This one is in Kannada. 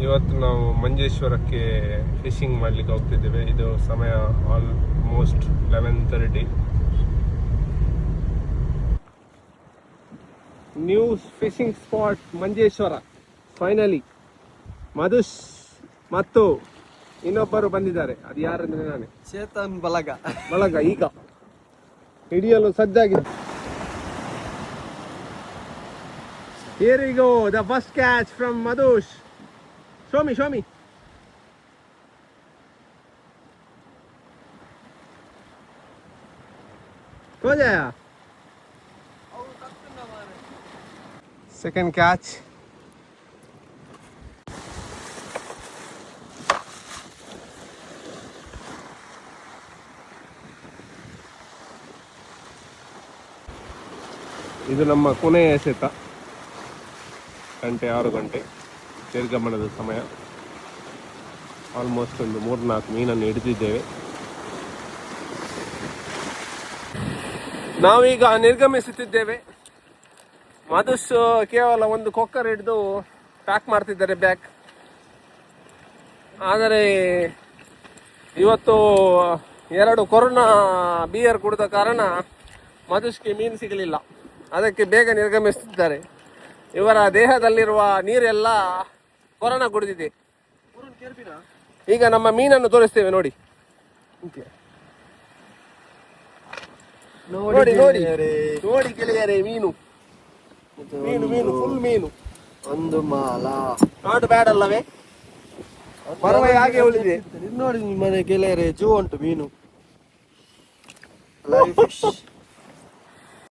ಇವತ್ತು ನಾವು ಮಂಜೇಶ್ವರಕ್ಕೆ ಫಿಶಿಂಗ್ ಮಾಡ್ಲಿಕ್ಕೆ ಹೋಗ್ತಿದ್ದೇವೆ. ಇದು ಸಮಯ almost 11:30. New fishing spot Manjeshwar. Finally Madhush ಮತ್ತು ಇನ್ನೊಬ್ಬರು ಬಂದಿದ್ದಾರೆ. ಅದು ಯಾರಂದ್ರೆ ನಾನೇ, ಚೇತನ್ ಬಳಗ. ಈಗ ಹಿಡಿಯಲು ಸಜ್ಜಾಗಿದೆ. Here we go, the first catch from Madhush. Show me. हो जाया. Second catch. ಇದು ನಮ್ಮ ಕೊನೆಯ ಎಸೆತ. 6 ಗಂಟೆ ನಿರ್ಗಮನದ ಸಮಯ. ಆಲ್ಮೋಸ್ಟ್ ಒಂದು 3-4 ಮೀನನ್ನು ಹಿಡಿದಿದ್ದೇವೆ. ನಾವೀಗ ನಿರ್ಗಮಿಸುತ್ತಿದ್ದೇವೆ. ಮಧುಶ್ ಕೇವಲ ಒಂದು ಕೊಕ್ಕರ್ ಹಿಡಿದು ಪ್ಯಾಕ್ ಮಾಡ್ತಿದ್ದಾರೆ ಬ್ಯಾಗ್. ಆದರೆ ಇವತ್ತು 2 ಕೊರೋನಾ ಬಿಯರ್ ಕುಡಿದ ಕಾರಣ ಮಧುಶ್ಗೆ ಮೀನು ಸಿಗಲಿಲ್ಲ. ಅದಕ್ಕೆ ಬೇಗ ನಿರ್ಗಮಿಸುತ್ತಿದ್ದಾರೆ. ಇವರ ದೇಹದಲ್ಲಿರುವ ನೀರೆಲ್ಲ ಕೊರೋನಾ ಕುಡಿದಿದೆ. ಈಗ ನಮ್ಮ ಮೀನನ್ನು ತೋರಿಸ್ತೇವೆ ನೋಡಿ. ನೋಡಿ ಗೆಳೆಯರೆ, ಮೀನು ಫುಲ್ ಮೀನು. ಒಂದು ಮಾಲ ನಾಟ್ ಬ್ಯಾಡ್ ಅಲ್ಲವೇ? ಪರವೆ ಹಾಗೆ ಉಳಿದಿದೆ ನೋಡಿ. ನಿಮ್ಮನೆ ಗೆಳೆಯರೆ, ಜೂ ಉಂಟು ಮೀನು. Live fish.